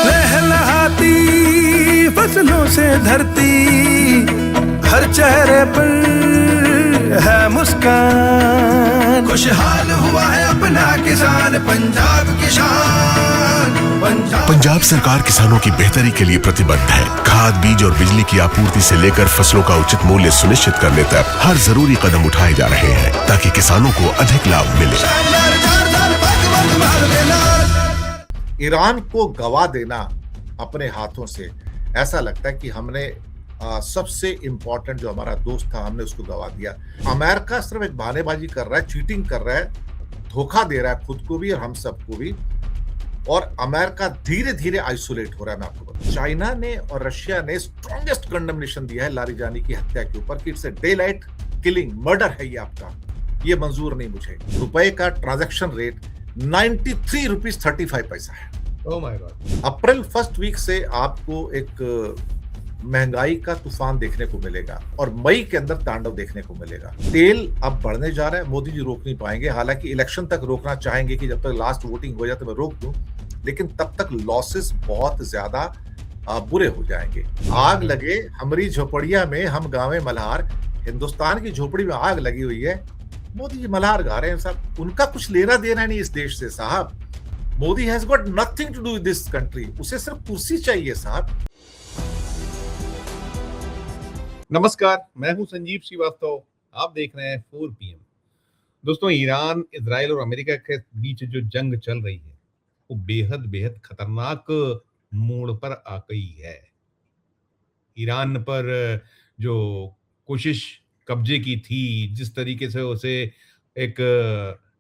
लहलहाती फसलों से धरती, हर चेहरे पर है मुस्कान, खुशहाल हुआ है अपना किसान, पंजाब किसान। पंजाब सरकार किसानों की बेहतरी के लिए प्रतिबद्ध है। खाद, बीज और बिजली की आपूर्ति से लेकर फसलों का उचित मूल्य सुनिश्चित करने तक हर जरूरी कदम उठाए जा रहे हैं ताकि किसानों को अधिक लाभ मिले। ईरान को गवा देना अपने हाथों से, ऐसा लगता है कि हमने सबसे इंपॉर्टेंट जो हमारा दोस्त था हमने उसको गवा दिया। अमेरिका सिर्फ एक बहानेबाजी कर रहा है, चीटिंग कर रहा है, धोखा दे रहा है खुद को भी और हम सबको भी, और अमेरिका धीरे धीरे आइसोलेट हो रहा है। मैं आपको बताऊं, चाइना ने और रशिया ने स्ट्रॉन्गेस्ट कंडेमनेशन दिया है लारिजानी की हत्या के ऊपर कि it's a day light killing, murder है ये आपका, ये मंजूर नहीं मुझे। रुपए का ट्रांजैक्शन रेट 93 रुपीज 35 पैसा है। Oh my god. April first week से आपको एक महंगाई का तूफान देखने को मिलेगा और मई के अंदर तांडव देखने को मिलेगा। तेल अब बढ़ने जा रहा है, मोदी जी रोक नहीं पाएंगे, हालांकि इलेक्शन तक रोकना चाहेंगे कि जब तक लास्ट वोटिंग हो जाए तो मैं रोक दूं, लेकिन तब तक लॉसेस बहुत ज्यादा बुरे हो जाएंगे। आग लगे हमारी झोपड़िया में, हम गावे मल्हार, हिंदुस्तान की झोपड़ी में आग लगी हुई है, मोदी जी मल्हार गा रहे हैं साहब, उनका कुछ लेना देना नहीं इस देश से साहब। Modi has got nothing to do with this country, उसे सिर्फ कुर्सी चाहिए साहब। नमस्कार, मैं हूं संजीव श्रीवास्तव, आप देख रहे हैं 4 PM। दोस्तों, ईरान, इजराइल और अमेरिका के बीच जो जंग चल रही है वो बेहद बेहद खतरनाक मोड़ पर आ गई है। ईरान पर जो कोशिश कब्जे की थी, जिस तरीके से उसे एक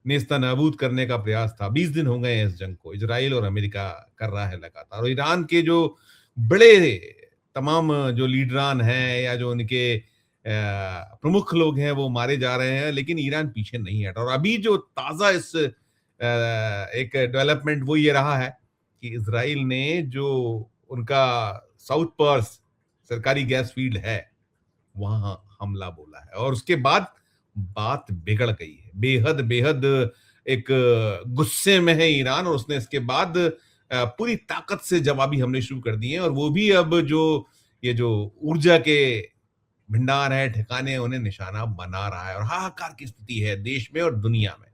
नेस्तनाबूद करने का प्रयास था, 20 दिन हो गए हैं इस जंग को, इजराइल और अमेरिका कर रहा है लगातार। और ईरान के जो बड़े तमाम जो लीडरान हैं या जो उनके प्रमुख लोग हैं वो मारे जा रहे हैं, लेकिन ईरान पीछे नहीं हटा। और अभी जो ताजा इस एक डेवलपमेंट वो ये रहा है कि इजराइल ने जो उनका साउथ पर्स सरकारी गैस फील्ड है वहां हमला बोला है, और उसके बाद बात बिगड़ गई है। बेहद बेहद एक गुस्से में है ईरान, और उसने इसके बाद पूरी ताकत से जवाबी हमले शुरू कर दिए हैं। और वो भी अब जो ये जो ऊर्जा के भंडार है, ठिकाने, उन्हें निशाना बना रहा है। और हाहाकार की स्थिति है देश में और दुनिया में।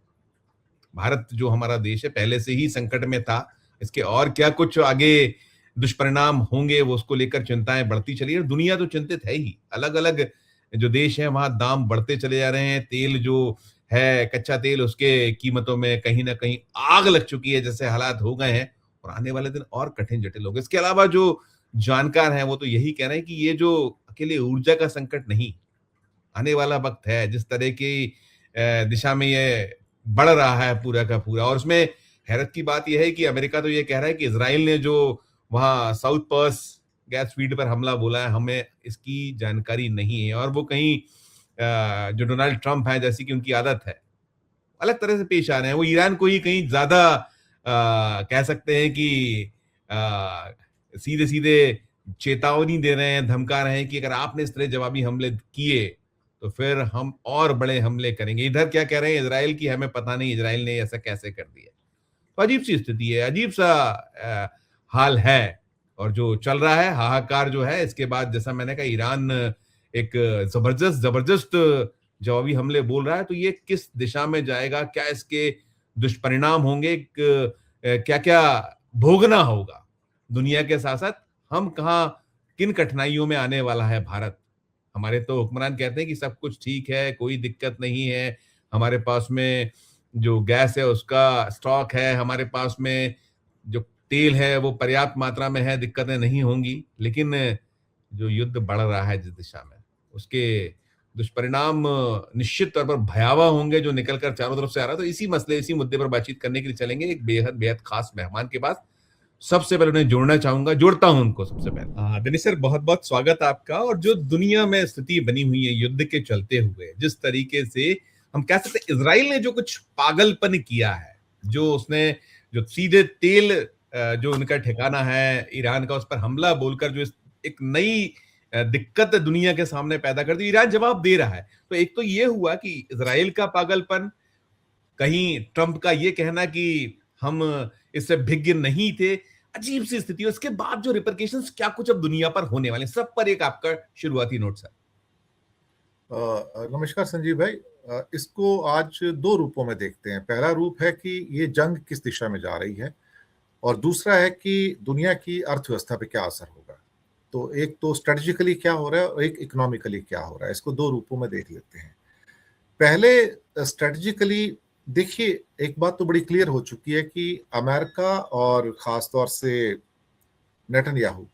भारत जो हमारा देश है पहले से ही संकट में था, इसके और क्या कुछ आगे दुष्परिणाम होंगे वो उसको लेकर चिंताएं बढ़ती चली है। दुनिया तो चिंतित है ही, अलग अलग जो देश है वहां दाम बढ़ते चले जा रहे हैं। तेल जो है, कच्चा तेल, उसके कीमतों में कहीं ना कहीं आग लग चुकी है, जैसे हालात हो गए हैं, और आने वाले दिन और कठिन जटिल होंगे। इसके अलावा जो जानकार हैं वो तो यही कह रहे हैं कि ये जो अकेले ऊर्जा का संकट नहीं, आने वाला वक्त है जिस तरह की दिशा में ये बढ़ रहा है पूरा का पूरा। और उसमें हैरत की बात यह है कि अमेरिका तो ये कह रहा है कि इजराइल ने जो वहां साउथ पर्स गैस फील्ड पर हमला बोला है, हमें इसकी जानकारी नहीं है। और वो कहीं जो डोनाल्ड ट्रंप है, जैसी कि उनकी आदत है, अलग तरह से पेश आ रहे हैं। वो ईरान को ही कहीं ज्यादा कह सकते हैं कि सीधे सीधे चेतावनी दे रहे हैं, धमका रहे हैं कि अगर आपने इस तरह जवाबी हमले किए तो फिर हम और बड़े हमले करेंगे। इधर क्या कह रहे हैं इजराइल की, हमें पता नहीं इजराइल ने ऐसा कैसे कर दिया। तो अजीब सी स्थिति है, अजीब सा हाल है। और जो चल रहा है हाहाकार जो है, इसके बाद जैसा मैंने कहा ईरान एक जबरदस्त जवाबी हमले बोल रहा है, तो ये किस दिशा में जाएगा, क्या इसके दुष्परिणाम होंगे, क्या क्या भोगना होगा दुनिया के साथ साथ, हम कहाँ किन कठिनाइयों में आने वाला है भारत। हमारे तो हुक्मरान कहते हैं कि सब कुछ ठीक है, कोई दिक्कत नहीं है, हमारे पास में जो गैस है उसका स्टॉक है, हमारे पास में जो तेल है वो पर्याप्त मात्रा में है, दिक्कतें नहीं होंगी। लेकिन जो युद्ध बढ़ रहा है जिस दिशा में, उसके दुष्परिणाम निश्चित तौर पर भयावह होंगे जो निकलकर चारों तरफ से आ रहा है। तो इसी मुद्दे पर बातचीत करने के लिए चलेंगे एक बेहद बेहद खास मेहमान के पास। सबसे पहले उन्हें जोड़ता हूं उनको सबसे पहले। दिनेश सर, बहुत बहुत स्वागत आपका। और जो दुनिया में स्थिति बनी हुई है युद्ध के चलते हुए, जिस तरीके से हम कह सकते हैं इजराइल ने जो कुछ पागलपन किया है, जो उसने जो सीधे तेल जो उनका ठिकाना है ईरान का, उस पर हमला बोलकर जो एक नई दिक्कत दुनिया के सामने पैदा कर दी, ईरान जवाब दे रहा है। तो एक तो ये हुआ कि इजराइल का पागलपन, कहीं ट्रंप का ये कहना कि हम इससे भिज्ञ नहीं थे। अजीब सी स्थिति है। उसके बाद जो रिपरकेशंस क्या कुछ अब दुनिया पर होने वाले हैं, सब पर एक आपका शुरुआती नोट सर। नमस्कार संजीव भाई। इसको आज दो रूपों में देखते हैं। पहला रूप है कि ये जंग किस दिशा में जा रही है, और दूसरा है कि दुनिया की अर्थव्यवस्था पे क्या असर होगा। तो एक तो स्ट्रेटेजिकली क्या हो रहा है और एक इकोनॉमिकली क्या हो रहा है, इसको दो रूपों में देख लेते हैं। पहले स्ट्रेटेजिकली देखिए, एक बात तो बड़ी क्लियर हो चुकी है कि अमेरिका और खासतौर से नेतन्याहू,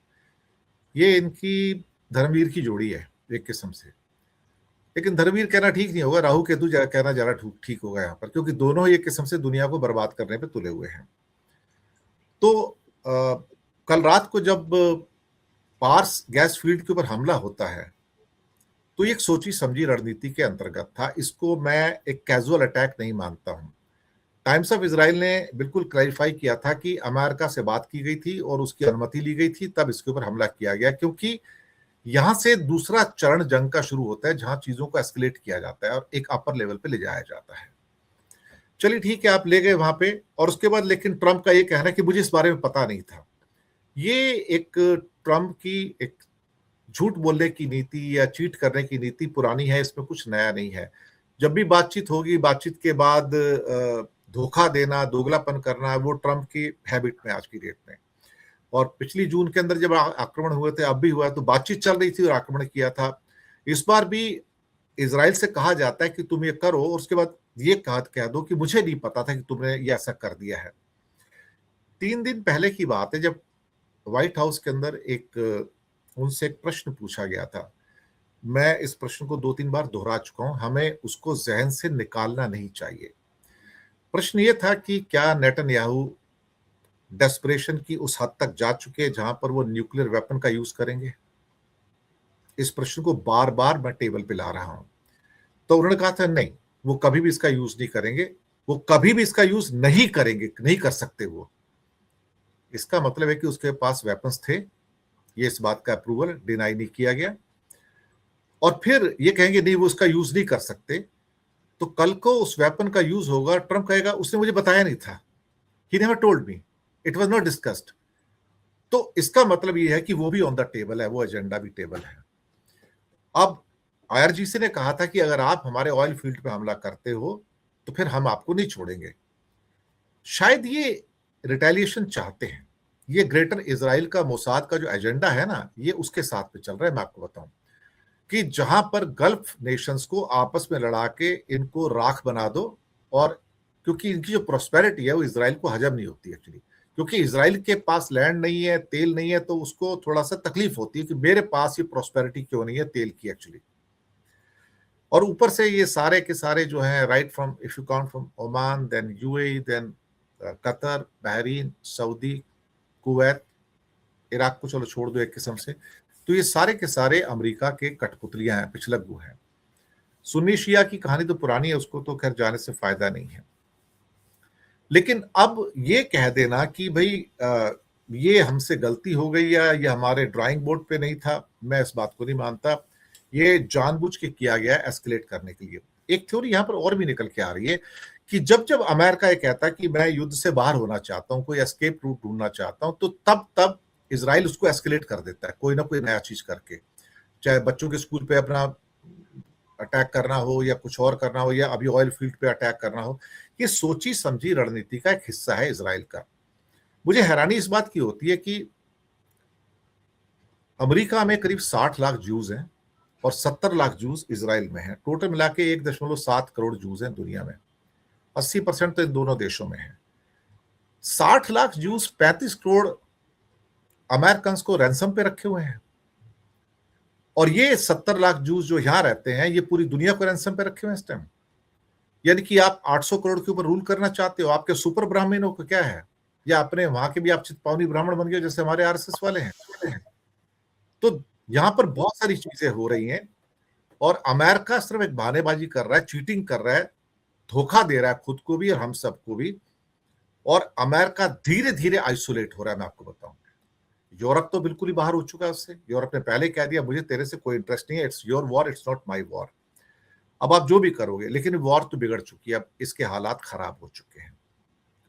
ये इनकी धर्मवीर की जोड़ी है एक किस्म से। लेकिन धर्मवीर कहना ठीक नहीं होगा, राहु केतु कहना ज्यादा ठीक होगा यहाँ पर, क्योंकि दोनों ही एक किस्म से दुनिया को बर्बाद करने पे तुले हुए हैं। तो कल रात को जब पार्स गैस फील्ड के ऊपर हमला होता है, तो ये एक सोची समझी रणनीति के अंतर्गत था। इसको मैं एक कैजुअल अटैक नहीं मानता हूं। टाइम्स ऑफ इजराइल ने बिल्कुल क्लैरिफाई किया था कि अमेरिका से बात की गई थी और उसकी अनुमति ली गई थी, तब इसके ऊपर हमला किया गया, क्योंकि यहां से दूसरा चरण जंग का शुरू होता है, जहां चीजों को एस्केलेट किया जाता है और एक अपर लेवल पे ले जाया जाता है। चलिए ठीक है, आप ले गए वहां पे, और उसके बाद लेकिन ट्रंप का ये कहना है कि मुझे इस बारे में पता नहीं था। ये एक ट्रंप की एक झूठ बोलने की नीति या चीट करने की नीति पुरानी है, इसमें कुछ नया नहीं है। जब भी बातचीत होगी, बातचीत के बाद धोखा देना, दोगलापन करना, वो ट्रंप की हैबिट में आज की डेट में। और पिछली जून के अंदर जब आक्रमण हुए थे, अब भी हुआ, तो बातचीत चल रही थी और आक्रमण किया था। इस बार भी इजराइल से कहा जाता है कि तुम ये करो, और उसके बाद ये कह दो कि मुझे नहीं पता था कि तुमने ये ऐसा कर दिया है। 3 दिन पहले की बात है, जब व्हाइट हाउस के अंदर उनसे एक प्रश्न पूछा गया था। मैं इस प्रश्न को 2-3 बार दोहरा चुका हूं, हमें उसको जहन से निकालना नहीं चाहिए। प्रश्न ये था कि क्या नेतन्याहू डेस्परेशन की उस हद तक जा चुके हैं जहां पर वो न्यूक्लियर वेपन का यूज करेंगे। इस प्रश्न को बार बार मैं टेबल पे ला रहा हूं। तो उन्होंने कहा था नहीं, वो कभी भी इसका यूज नहीं करेंगे, वो कभी भी इसका यूज नहीं करेंगे, नहीं कर सकते वो। इसका मतलब है कि उसके पास वेपन्स थे, ये इस बात का अप्रूवल डिनाई नहीं किया गया। और फिर ये कहेंगे नहीं वो उसका यूज नहीं कर सकते, तो कल को उस वेपन का यूज होगा, ट्रंप कहेगा उसने मुझे बताया नहीं था, he never told me, it was not discussed. तो इसका मतलब ये है कि वो भी ऑन द टेबल है, वो एजेंडा भी टेबल है। अब आईआरजीसी ने कहा था कि अगर आप हमारे ऑयल फील्ड पे हमला करते हो तो फिर हम आपको नहीं छोड़ेंगे। शायद ये रिटेलिएशन चाहते हैं। ये ग्रेटर इजराइल का, मोसाद का जो एजेंडा है ना, ये उसके साथ पे चल रहा है। मैं आपको बताऊं कि जहां पर गल्फ नेशंस को आपस में लड़ा के इनको राख बना दो, और क्योंकि इनकी जो प्रोस्पेरिटी है वो इजराइल को हजम नहीं होती एक्चुअली, क्योंकि इजराइल के पास लैंड नहीं है, तेल नहीं है, तो उसको थोड़ा सा तकलीफ होती है कि मेरे पास ये प्रोस्पेरिटी क्यों नहीं है तेल की एक्चुअली। और ऊपर से ये सारे के सारे जो हैं, right from, if you count from Oman, then UAE, then Qatar, Bahrain, Saudi, Kuwait, Iraq को चलो छोड़ दो एक किस्म से, तो ये सारे के सारे अमेरिका के कठपुतलियां हैं, पिछलग्गू हैं। सुन्नी शिया की कहानी तो पुरानी है, उसको तो खैर जाने से फायदा नहीं है। लेकिन अब ये कह देना कि भाई ये हमसे गलती हो गई या ये हमारे ड्राइंग बोर्ड पे नहीं था, मैं इस बात को नहीं मानता। ये जानबूझ के किया गया एस्केलेट करने के लिए। एक थ्योरी यहाँ पर और भी निकल के आ रही है कि जब जब अमेरिका ये कहता है कि मैं युद्ध से बाहर होना चाहता हूँ, कोई एस्केप रूट ढूंढना चाहता हूँ, तो तब तब इजराइल उसको एस्केलेट कर देता है, कोई ना कोई नया चीज करके, चाहे बच्चों के स्कूल पे अपना अटैक करना हो या कुछ और करना हो, या अभी ऑयल फील्ड पे अटैक करना हो। ये सोची समझी रणनीति का एक हिस्सा है इजराइल का। मुझे हैरानी इस बात की होती है कि अमेरिका में करीब 60 लाख जूस हैं और 70 लाख जूस इजराइल में हैं। टोटल मिला के 1.7 करोड़ जूस हैं दुनिया में। 80% तो इन दोनों देशों में है। 60 लाख जूस 35 करोड़ अमेरिकन को रैंसम पे रखे हुए हैं, और ये 70 लाख जूस जो यहां रहते हैं ये पूरी दुनिया को रैंसम पे रखे हुए हैं इस टाइम। यानी कि आप 800 करोड़ के ऊपर रूल करना चाहते हो, आपके सुपर ब्राह्मणों को क्या है, या अपने वहां के भी आप चितपावनी ब्राह्मण बन गए जैसे हमारे आरएसएस वाले हैं। तो यहां पर बहुत सारी चीजें हो रही हैं, और अमेरिका सिर्फ एक बहानेबाजी कर रहा है, चीटिंग कर रहा है, धोखा दे रहा है खुद को भी और हम सबको भी। और अमेरिका धीरे धीरे आइसोलेट हो रहा है। मैं आपको बताऊं, यूरोप तो बिल्कुल ही बाहर हो चुका है उससे। यूरोप ने पहले कह दिया मुझे तेरे से कोई इंटरेस्ट नहीं है, it's your war, it's not my war. अब आप जो भी करोगे, लेकिन वॉर तो बिगड़ चुकी है, अब इसके हालात खराब हो चुके हैं।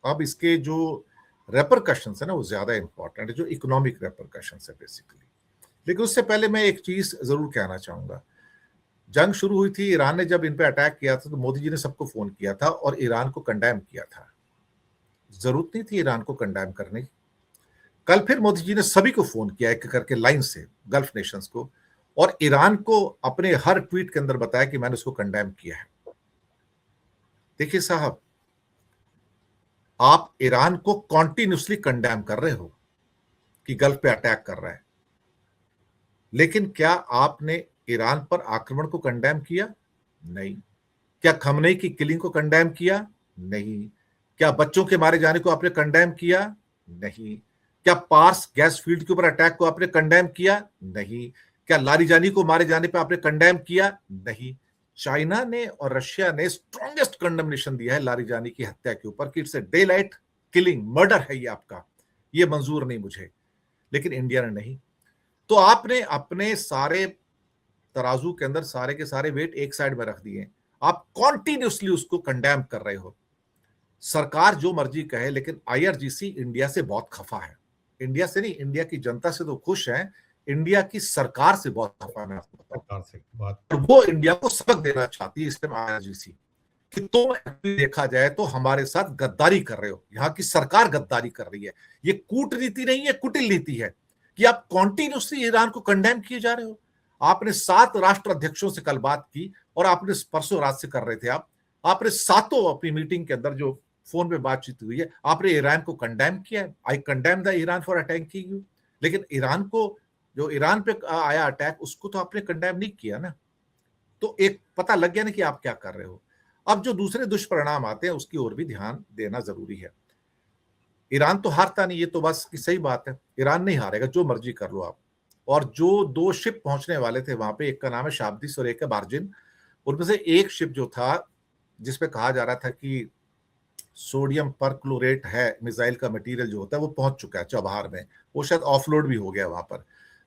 अब इसके जो रेपरकशंस है ना वो ज्यादा इंपॉर्टेंट है, जो इकोनॉमिक रेपरकशंस है बेसिकली। लेकिन उससे पहले मैं एक चीज जरूर कहना चाहूंगा। जंग शुरू हुई थी, ईरान ने जब इन पे अटैक किया था तो मोदी जी ने सबको फोन किया था और ईरान को कंडेम किया था। जरूरत नहीं थी ईरान को कंडेम करने की। कल फिर मोदी जी ने सभी को फोन किया एक करके लाइन से, गल्फ नेशंस को, और ईरान को अपने हर ट्वीट के अंदर बताया कि मैंने उसको कंडेम किया है। देखिए साहब, आप ईरान को कॉन्टिन्यूसली कंडेम कर रहे हो कि गल्फ पे अटैक कर रहा है, लेकिन क्या आपने ईरान पर आक्रमण को कंडेम किया? नहीं। क्या खमनेई की किलिंग को कंडेम किया? नहीं। क्या बच्चों के मारे जाने को आपने कंडेम किया? नहीं। क्या पार्स गैस फील्ड के ऊपर अटैक को आपने कंडेम किया? नहीं। क्या लारीजानी को मारे जाने पर आपने कंडेम किया? नहीं। चाइना ने और रशिया ने स्ट्रॉन्गेस्ट कंडेमनेशन दिया है लारीजानी की हत्या के ऊपर कि it's a day light killing, murder है ये आपका, ये मंजूर नहीं मुझे। लेकिन इंडिया ने नहीं। तो आपने अपने सारे तराजू के अंदर सारे के सारे वेट एक साइड में रख दिए। आप कॉन्टिन्यूसली उसको कंडेम कर रहे हो। सरकार जो मर्जी कहे, लेकिन आईआरजीसी इंडिया से बहुत खफा है। इंडिया से नहीं, इंडिया की जनता से तो खुश है, इंडिया की सरकार से बहुत खफा है। सरकार से बात, और वो इंडिया को सबक देना चाहती है इस टाइम आईआरजीसी कि तुम देखा जाए तो हमारे साथ गद्दारी कर रहे हो, यहाँ की सरकार गद्दारी कर रही है। ये कूटनीति नहीं है, कुटिल नीति है कि आप कॉन्टिन्यूसली ईरान को कंडेम किए जा रहे हो। आपने 7 राष्ट्र अध्यक्षों से कल बात की और आपने परसों रात से कर रहे थे आपने सातों अपनी मीटिंग के अंदर जो फोन पे बातचीत हुई है, आपने ईरान को कंडेम किया है। आई condemn the Iran for attacking you. लेकिन ईरान को, जो ईरान पे आया अटैक, उसको तो आपने कंडेम नहीं किया ना। तो एक पता लग गया ना कि आप क्या कर रहे हो। अब जो दूसरे दुष्परिणाम आते हैं उसकी ओर भी ध्यान देना जरूरी है। ईरान तो हारता नहीं, ये तो बस की सही बात है। ईरान नहीं हारेगा, जो मर्जी कर लो आप। और जो 2 शिप पहुंचने वाले थे वहां पे, एक का नाम है शाब्दिस और एक है बार्जिन, उनमें से एक शिप जो था जिसपे कहा जा रहा था कि सोडियम परक्लोरेट है मिसाइल का मटेरियल जो होता है, वो पहुंच चुका है चबहार में। वो शायद ऑफलोड भी हो गया वहां पर।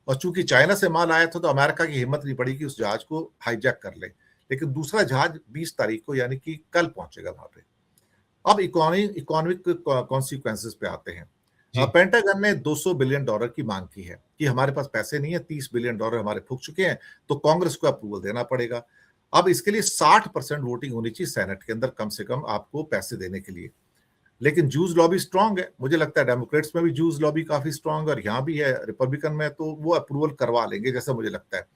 और चूंकि चाइना से माल आया था तो अमेरिका की हिम्मत नहीं पड़ी कि उस जहाज को हाईजैक कर ले। लेकिन दूसरा जहाज 20 तारीख को यानी कि कल पहुंचेगा वहां पे। अब इकोनॉमिक कॉन्सिक्वेंसेस पे आते हैं। पेंटागन ने $200 बिलियन की मांग की है कि हमारे पास पैसे नहीं है, $30 बिलियन हमारे फूक चुके हैं, तो कांग्रेस को अप्रूवल देना पड़ेगा। अब इसके लिए 60% वोटिंग होनी चाहिए सेनेट के अंदर कम से कम आपको पैसे देने के लिए। लेकिन जूस लॉबी स्ट्रांग है, मुझे लगता है डेमोक्रेट्स में भी जूस लॉबी काफी स्ट्रांग है और यहाँ भी है रिपब्लिकन में, तो वो अप्रूवल करवा लेंगे जैसा मुझे लगता है।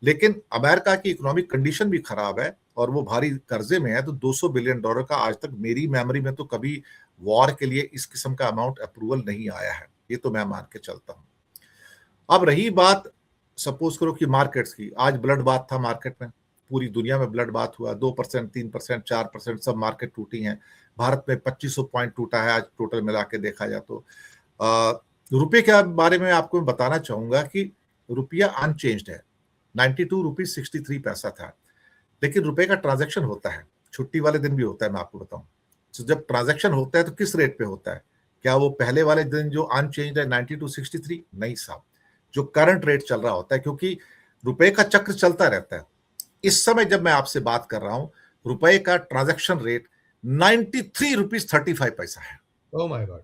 लेकिन अमेरिका की इकोनॉमिक कंडीशन भी खराब है और वो भारी कर्जे में है, तो $200 बिलियन का आज तक मेरी मेमोरी में तो कभी वॉर के लिए इस किस्म का अमाउंट अप्रूवल नहीं आया है। ये तो मैं मान के चलता हूं। अब रही बात सपोज करो कि मार्केट्स की, आज ब्लड बाथ था मार्केट में, पूरी दुनिया में ब्लड बाथ हुआ, 2%, 3%, 4% सब मार्केट टूटी हैं। भारत में 2500 पॉइंट टूटा है आज टोटल मिला के देखा जाए तो। रुपये के बारे में आपको मैं बताना चाहूंगा कि रुपया अनचेंज्ड है, 92 रुपीज 63 पैसा था। लेकिन रुपए का ट्रांजैक्शन होता है, छुट्टी वाले दिन भी होता है, मैं आपको बताऊं। तो जब ट्रांजैक्शन होता है तो किस रेट पे होता है? क्या वो पहले वाले दिन जो अनचेंज्ड है 92.63? नहीं साहब, जो करंट रेट चल रहा होता है, क्योंकि रुपए का चक्र चलता रहता है। इस समय जब मैं आपसे बात कर रहा हूं, रुपए का ट्रांजैक्शन रेट 93 रुपीज 35 पैसा है। ओह माय गॉड,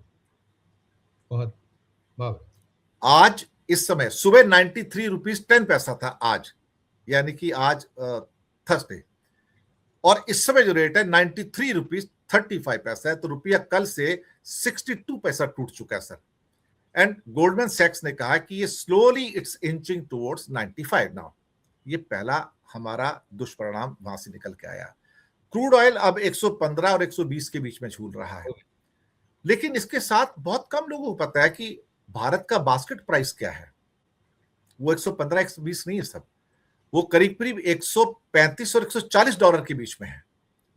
बहुत बाप। आज इस समय सुबह 93 रुपीज 10 पैसा था आज, यानी कि आज थर्सडे, और इस समय जो रेट है 93 रुपीज 35 पैसा है। तो रुपया कल से 62 पैसा टूट चुका है सर। एंड गोल्डमैन सैक्स ने कहा कि ये slowly it's inching towards 95 now. ये पहला हमारा दुष्परिणाम वहां से निकल के आया। क्रूड ऑयल अब 115 और 120 के बीच में झूल रहा है। लेकिन इसके साथ बहुत कम लोगों को पता है कि भारत का बास्केट प्राइस क्या है। वो 115 120 नहीं है सब, वो करीब करीब 135 और $140 के बीच में है।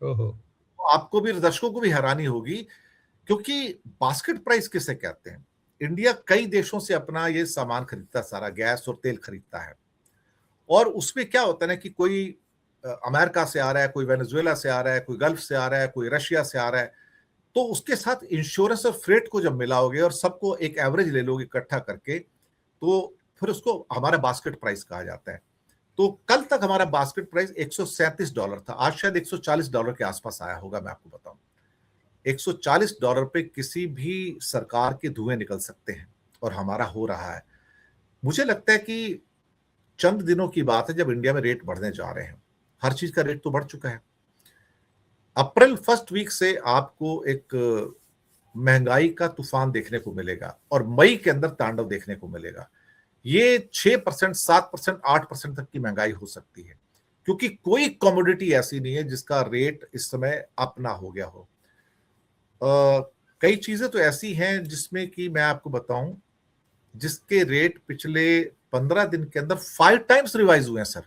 ओहो। तो आपको भी, दर्शकों को भी हैरानी होगी, क्योंकि बास्केट प्राइस किसे कहते हैं। इंडिया कई देशों से अपना ये सामान खरीदता, सारा गैस और तेल खरीदता है, और उसमें क्या होता है ना कि कोई अमेरिका से आ रहा है, कोई वेनेजुएला से आ रहा है, कोई गल्फ से आ रहा है, कोई रशिया से आ रहा है, तो उसके साथ इंश्योरेंस और फ्रेट को जब मिलाओगे और सबको एक एवरेज ले लोगे इकट्ठा करके, तो फिर उसको हमारा बास्केट प्राइस कहा जाता है। तो कल तक हमारा बास्केट प्राइस $137 था, आज शायद $140 के आसपास आया होगा, मैं आपको बताऊं। $140 पे किसी भी सरकार के धुएं निकल सकते हैं, और हमारा हो रहा है। मुझे लगता है कि चंद दिनों की बात है जब इंडिया में रेट बढ़ने जा रहे हैं। हर चीज का रेट तो बढ़ चुका है। अप्रैल फर्स्ट वीक से आपको एक महंगाई का तूफान देखने को मिलेगा, और मई के अंदर तांडव देखने को मिलेगा। ये 6%, 7%, 8% तक की महंगाई हो सकती है, क्योंकि कोई कमोडिटी ऐसी नहीं है जिसका रेट इस समय अप ना हो गया हो। कई चीजें तो ऐसी हैं जिसमें कि मैं आपको बताऊं, जिसके रेट पिछले 15 दिन के अंदर 5 टाइम्स रिवाइज हुए हैं sir.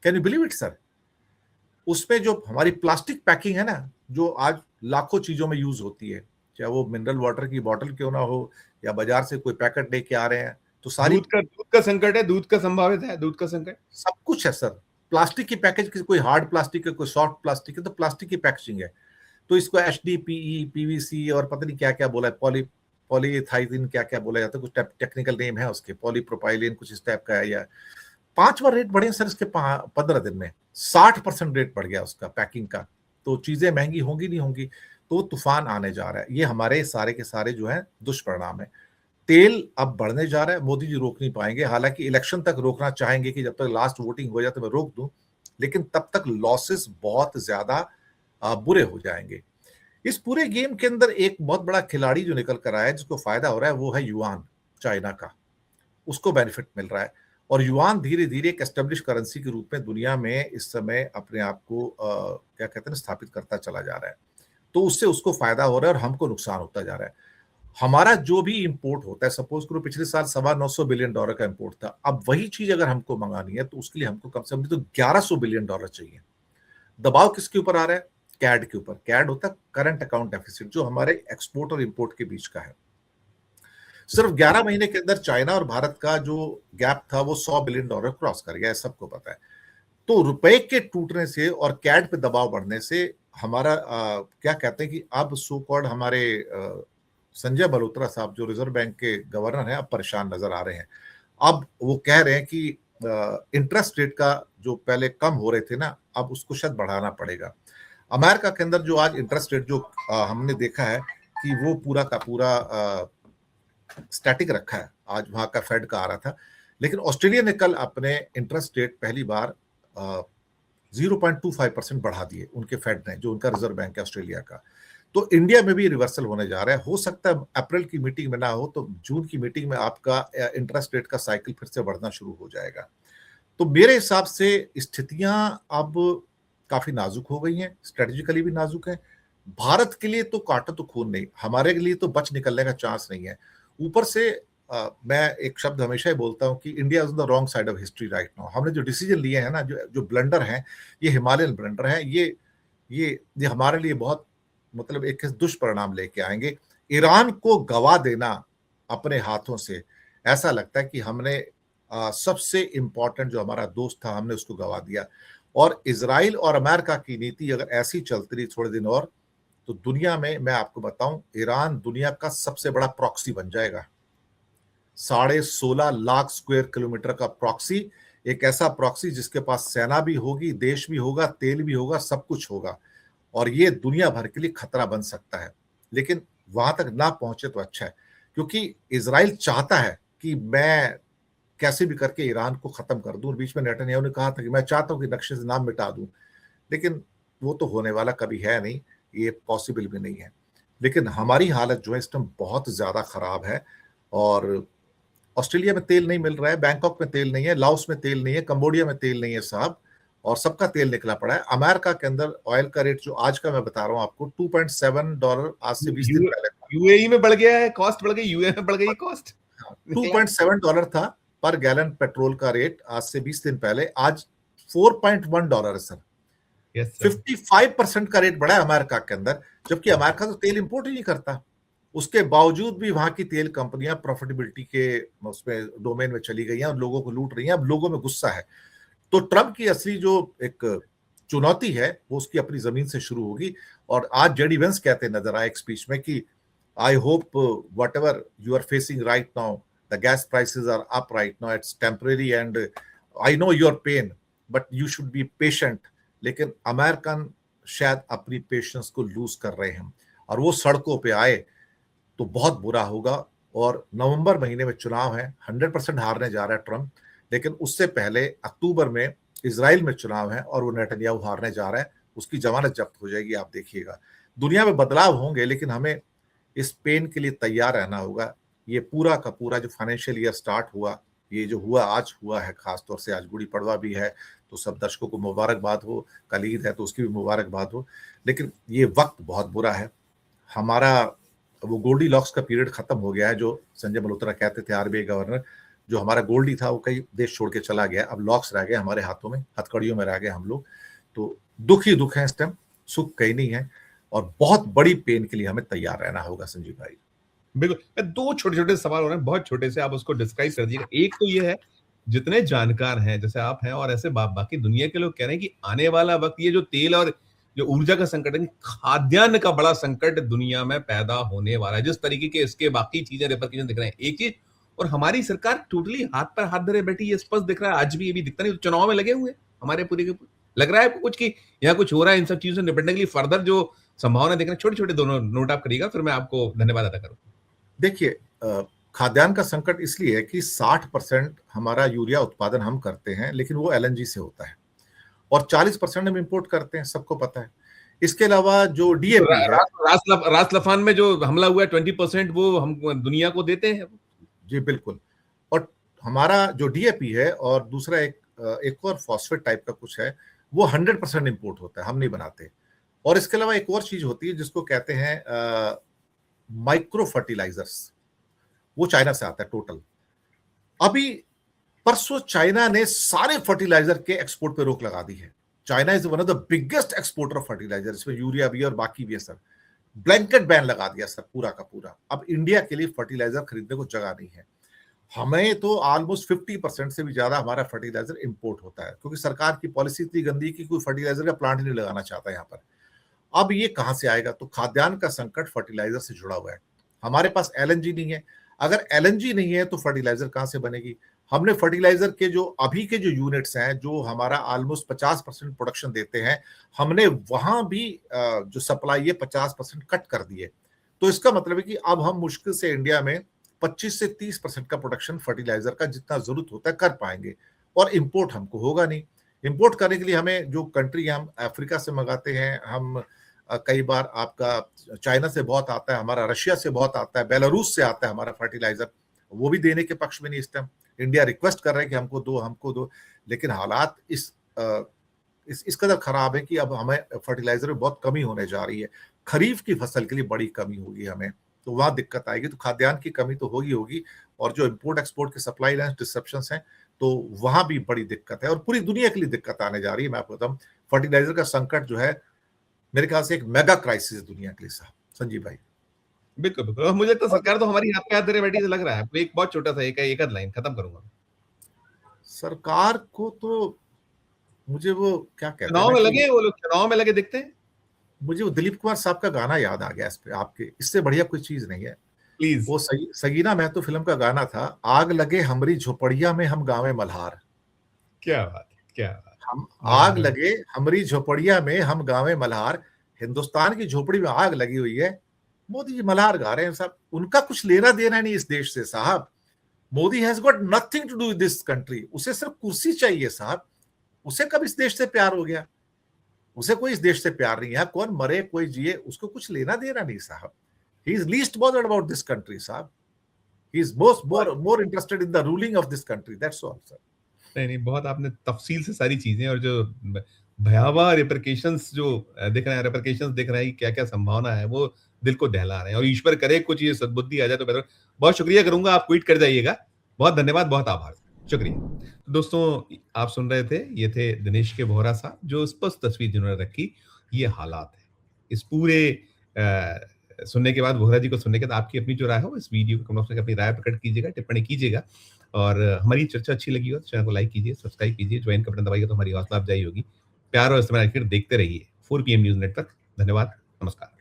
Can you believe it sir? उसमें जो हमारी प्लास्टिक पैकिंग है ना, जो आज लाखों चीजों में यूज होती है, चाहे वो मिनरल वाटर की बोतल क्यों ना हो, या बाजार से कोई पैकेट लेके आ रहे हैं, तो सारी दूध का संकट है, दूध का संभावित है, दूध का संकट, सब कुछ है सर। प्लास्टिक की पैकेज, कोई हार्ड प्लास्टिक है, कोई सॉफ्ट प्लास्टिक है, तो प्लास्टिक की पैकेजिंग है। तो इसको HDPE, PVC और पता नहीं क्या क्या बोला है, पॉलीथाइलिन क्या क्या बोला जाता है, कुछ टेक्निकल नेम है उसके, पॉलीप्रोपाइलिन कुछ इस टाइप का है। या 5 बार रेट बढ़े सर इसके 15 दिन में, 60% रेट बढ़ गया उसका पैकिंग का। तो चीजें महंगी होंगी नहीं होंगी, तो तूफान आने जा रहा है। ये हमारे सारे के सारे जो है दुष्परिणाम है। तेल अब बढ़ने जा रहा है, मोदी जी रोक नहीं पाएंगे। हालांकि इलेक्शन तक रोकना चाहेंगे कि जब तक लास्ट वोटिंग हो जाए तो मैं रोक दूं, लेकिन तब तक लॉसेस बहुत ज्यादा बुरे हो जाएंगे। इस पूरे गेम के अंदर एक बहुत बड़ा खिलाड़ी जो निकल कर आया है, जिसको फायदा हो रहा है, वो है युआन, चाइना का। उसको बेनिफिट मिल रहा है, और युआन धीरे धीरे एक एस्टेब्लिश करेंसी के रूप में दुनिया में इस समय अपने आप को क्या कहते हैं, स्थापित करता चला जा रहा है। तो उससे उसको फायदा हो रहा है और हमको नुकसान होता जा रहा है। हमारा जो भी इंपोर्ट होता है, सपोज करो पिछले साल $925 बिलियन का इंपोर्ट था, अब वही चीज अगर हमको मंगानी है तो उसके लिए हमको कम से कम तो $1100 बिलियन चाहिए। दबाव किसके ऊपर आ रहा है? कैड के ऊपर। कैड होता है करंट अकाउंट डेफिसिट, जो हमारे एक्सपोर्ट और इंपोर्ट के बीच का है। सिर्फ 11 महीने के अंदर चाइना और भारत का जो गैप था वो $100 बिलियन क्रॉस कर गया है, सबको पता है। तो रुपए के टूटने से और कैड पे दबाव बढ़ने से हमारा क्या कहते हैं कि अब सो कॉल्ड हमारे संजय मल्होत्रा साहब जो रिजर्व बैंक के गवर्नर हैं, अब परेशान नजर आ रहे हैं। अब वो कह रहे हैं कि इंटरेस्ट रेट का जो पहले कम हो रहे थे ना, अब उसको शायद बढ़ाना पड़ेगा। अमेरिका के अंदर जो आज इंटरेस्ट रेट जो हमने देखा है कि वो पूरा का पूरा स्टैटिक रखा है। आज वहां का फेड का आ रहा था, लेकिन ऑस्ट्रेलिया ने कल अपने इंटरेस्ट रेट पहली बार 0.25% बढ़ा दिए, उनके फेड ने, जो उनका रिजर्व बैंक है ऑस्ट्रेलिया का। तो इंडिया में भी रिवर्सल होने जा रहा है। हो सकता है अप्रैल की मीटिंग में ना हो तो जून की मीटिंग में आपका इंटरेस्ट रेट का साइकिल फिर से बढ़ना शुरू हो जाएगा। तो मेरे हिसाब से स्थितियां अब काफी नाजुक हो गई हैं, स्ट्रेटेजिकली भी नाजुक है। भारत के लिए तो काटा तो खून नहीं, हमारे लिए तो बच निकलने का चांस नहीं है। ऊपर से मैं एक शब्द हमेशा ही बोलता हूं कि India is on the wrong side of history right now. हमने जो डिसीजन लिए हैं ना, जो ब्लंडर हैं, ये हिमालयन ब्लंडर है। ये हमारे लिए बहुत मतलब एक दुष्परिणाम लेके आएंगे। ईरान को गवा देना अपने हाथों से, ऐसा लगता है कि हमने सबसे इंपॉर्टेंट जो हमारा दोस्त था, हमने उसको गवा दिया। और इजराइल और अमेरिका की नीति अगर ऐसी चलती रही थोड़े दिन और, तो दुनिया में मैं आपको बताऊं, ईरान दुनिया का सबसे बड़ा प्रॉक्सी बन जाएगा। 16.5 लाख स्क्वायर किलोमीटर का प्रॉक्सी, एक ऐसा प्रॉक्सी जिसके पास सेना भी होगी, देश भी होगा, तेल भी होगा, सब कुछ होगा। और ये दुनिया भर के लिए खतरा बन सकता है। लेकिन वहां तक ना पहुंचे तो अच्छा है, क्योंकि इजराइल चाहता है कि मैं कैसे भी करके ईरान को खत्म कर दूं। बीच में नेतन्याहू ने कहा था कि मैं चाहता हूं कि नक्शे से नाम मिटा दूं, लेकिन वो तो होने वाला कभी है नहीं, ये पॉसिबल भी नहीं है। लेकिन हमारी हालत जो है इस टाइम बहुत ज्यादा खराब है। और ऑस्ट्रेलिया में तेल नहीं मिल रहा है, बैंकॉक में तेल नहीं है, लाओस में तेल नहीं है, कंबोडिया में तेल नहीं है साहब, और सबका तेल निकला पड़ा है। अमेरिका के अंदर ऑयल का रेट जो आज का मैं बता रहा हूं आपको, $2.7 आज से 20 दिन पहले यूएई में बढ़ गया है, कॉस्ट बढ़ गई, यूएई में बढ़ गई कॉस्ट। $2.7 था पर गैलन पेट्रोल का रेट आज से 20 दिन पहले, आज $4.1 है सर। 55% का रेट बढ़ा है अमेरिका के अंदर, जबकि अमेरिका तो तेल इंपोर्ट ही नहीं करता। उसके बावजूद भी वहां की तेल कंपनियां प्रॉफिटेबिलिटी के उसमें डोमेन में चली गई हैं और लोगों को लूट रही हैं। अब लोगों में गुस्सा है। तो ट्रंप की असली जो एक चुनौती है वो उसकी अपनी जमीन से शुरू होगी। और आज जेडी वेंस कहते नजर आए एक स्पीच में कि I hope whatever you are facing right now, the gas prices are up right now, it's temporary and I know your pain but you should be patient. लेकिन American शायद अपनी patience को loose कर रहे हैं। और वो सड़कों पे आए तो बहुत बुरा होगा। और नवंबर महीने में चुनाव है, 100% हारने जा रहा है ट्रंप, लेकिन उससे पहले अक्टूबर में इजराइल में चुनाव है और वो नेतन्याहू हारने जा रहा है, उसकी जमानत जब्त हो जाएगी। आप देखिएगा दुनिया में बदलाव होंगे, लेकिन हमें इस पेन के लिए तैयार रहना होगा। ये पूरा का पूरा जो फाइनेंशियल ईयर स्टार्ट हुआ, ये जो हुआ आज हुआ है, खासतौर से आज गुड़ी पड़वा भी है, तो सब दर्शकों को मुबारकबाद हो। कल ईद है तो उसकी भी मुबारकबाद हो। लेकिन ये वक्त बहुत बुरा है। हमारा वो गोल्डी लॉक्स का पीरियड खत्म हो गया है, जो संजय मल्होत्रा कहते थे आरबीआई गवर्नर। जो हमारा गोल्डी था वो कई देश छोड़ के चला गया, अब लॉक्स रह गए हमारे हाथों में, हथकड़ियों में रह गए हम लोग। तो दुख ही दुख है इस टाइम, सुख कहीं नहीं है। और बहुत बड़ी पेन के लिए हमें तैयार रहना होगा संजीव भाई। बिल्कुल। दो छोटे छोटे सवाल हो रहे हैं, बहुत छोटे से, आप उसको डिस्क्राइब कर दीजिएगा। एक तो ये है, जितने जानकार हैं जैसे आप हैं और ऐसे बाकी दुनिया के लोग कह रहे हैं कि आने वाला वक्त ये जो तेल और जो ऊर्जा का संकट है, खाद्यान्न का बड़ा संकट दुनिया में पैदा होने वाला है। जिस तरीके के इसके बाकी चीजें रिपरकशन दिख रहे हैं, एक चीज, और हमारी सरकार टोटली हाथ पर हाथ धरे बैठी, ये स्पष्ट दिख रहा है। आज भी ये भी दिखता नहीं, तो चुनाव में लगे हुए हमारे पूरे के पूरे। लग रहा है आपको कुछ कि यहाँ कुछ हो रहा है इन सब चीजों से निपटने के लिए? फर्दर जो संभावना देख रहे हैं, छोटे छोटे दोनों नोट आप करिएगा, फिर मैं आपको धन्यवाद अदा करूँ। देखिए, खाद्यान्न का संकट इसलिए है कि 60% हमारा यूरिया उत्पादन हम करते हैं, लेकिन वो एलएनजी से होता है, और 40% हम इंपोर्ट करते हैं, सबको पता है। इसके अलावा जो डीएपी है, रास लफान में जो हमला हुआ है 20% वो हम दुनिया को देते हैं। जी बिल्कुल। और हमारा जो डीएपी है और दूसरा एक और फॉस्फेट टाइप का कुछ है, वो 100% इंपोर्ट होता है, हम नहीं बनाते। और इसके अलावा एक और चीज होती है जिसको कहते हैं माइक्रो फर्टिलाइजर्स, वो चाइना से आता है टोटल। अभी परसों चाइना ने सारे फर्टिलाइजर के एक्सपोर्ट पे रोक लगा दी है। China is one of the biggest exporter of fertiliser, इसमें यूरिया भी है और बाकी भी है सर। ब्लैंकेट बैन लगा दिया सर पूरा का पूरा। अब इंडिया के लिए फर्टिलाइजर खरीदने को जगह नहीं है। हमें तो ऑलमोस्ट 50% से भी ज्यादा हमारा फर्टिलाइजर इंपोर्ट होता है, क्योंकि सरकार की पॉलिसी इतनी गंदी कि कोई फर्टिलाइजर का प्लांट नहीं लगाना चाहता यहाँ पर। अब ये कहां से आएगा? तो खाद्यान्न का संकट फर्टिलाइजर से जुड़ा हुआ है। हमारे पास एलएनजी नहीं है। अगर एलएनजी नहीं है तो फर्टिलाइजर कहां से बनेगी? हमने फर्टिलाइजर के जो अभी के जो यूनिट्स हैं, जो हमारा ऑलमोस्ट 50% प्रोडक्शन देते हैं, हमने वहां भी जो सप्लाई है 50% कट कर दिए। तो इसका मतलब है कि अब हम मुश्किल से इंडिया में 25 से 30% का प्रोडक्शन फर्टिलाइजर का जितना जरूरत होता है कर पाएंगे, और इंपोर्ट हमको होगा नहीं। इंपोर्ट करने के लिए हमें जो कंट्री हम अफ्रीका से मंगाते हैं, हम कई बार आपका चाइना से बहुत आता है, हमारा रशिया से बहुत आता है, बेलारूस से आता है हमारा फर्टिलाइजर, वो भी देने के पक्ष में नहीं इस टाइम। इंडिया रिक्वेस्ट कर रहा है कि हमको दो, लेकिन हालात इस कदर खराब है कि अब हमें फर्टिलाइजर में बहुत कमी होने जा रही है। खरीफ की फसल के लिए बड़ी कमी होगी हमें, तो वहां दिक्कत आएगी। तो खाद्यान्न की कमी तो होगी, और जो इम्पोर्ट एक्सपोर्ट के सप्लाई लाइन डिस्ट्रप्शंस हैं, तो वहां भी बड़ी दिक्कत है, और पूरी दुनिया के लिए दिक्कत आने जा रही है। मैं आपको बताऊं, फर्टिलाइजर का संकट जो है मेरे ख्याल से एक मेगा क्राइसिस है दुनिया के लिए साहब, संजीव भाई। बिल्कुल बिल्कुल। मुझे लगता है सरकार तो हमारी हाथ पे हाथ धरे बैठी से लग रहा है। एक बहुत छोटा सा एक आध लाइन खत्म करूंगा। सरकार को तो मुझे वो क्या कहते हैं, चुनाव में लगे वो लोग, चुनाव में लगे दिखते हैं। मुझे वो दिलीप कुमार साहब का गाना याद आ गया इस पे आपके, इससे बढ़िया कोई चीज नहीं है प्लीज। वो सगीना महतो फिल्म का गाना था, आग लगे हमरी झोपड़िया में हम गावे मल्हार। क्या बात है, क्या बात। हम आग लगे हमारी झोपड़िया में हम गावे मल्हार। हिंदुस्तान की झोपड़ी में आग लगी हुई है, मोदी जी मल्हार गा रहे हैं साहब। उनका कुछ लेना देना नहीं इस देश से साहब। Modi has got nothing to do with this country. उसे सिर्फ कुर्सी चाहिए साहब। उसे कब इस देश से प्यार हो गया? उसे कोई इस देश से प्यार नहीं है। कौन मरे कोई जिए, उसको कुछ लेना देना नहीं साहब। He is least bothered about this country साहब। He is more interested in the ruling of this country, that's all sir. नहीं, बहुत आपने तफसील से सारी चीजें, और जो भयावह रिपरकेशंस जो दिख रहे हैं, रिपरकेशंस दिख रहे हैं, क्या क्या संभावना है, वो दिल को दहला रहे हैं। और ईश्वर करे कुछ ये सद्बुद्धि आ जाए तो बेहतर। बहुत शुक्रिया करूंगा, आप ट्वीट कर जाइएगा। बहुत धन्यवाद, बहुत आभार, शुक्रिया। दोस्तों, आप सुन रहे थे, ये थे दिनेश के बोहरा साहब, जो स्पष्ट तस्वीर जिन्होंने रखी। ये हालात है। इस पूरे सुनने के बाद, बोहरा जी को सुनने के बाद, आपकी अपनी जो राय हो, इस वीडियो को कमेंट बॉक्स में अपनी राय प्रकट कीजिएगा, टिप्पणी कीजिएगा। और हमारी चर्चा अच्छी लगी हो तो चैनल को लाइक कीजिए, सब्सक्राइब कीजिए, ज्वाइन का बटन दबाइए तो हमारी हौसला अफजाई होगी। प्यार और इस्तेमाल देखते रहिए 4PM न्यूज नेटवर्क। धन्यवाद, नमस्कार।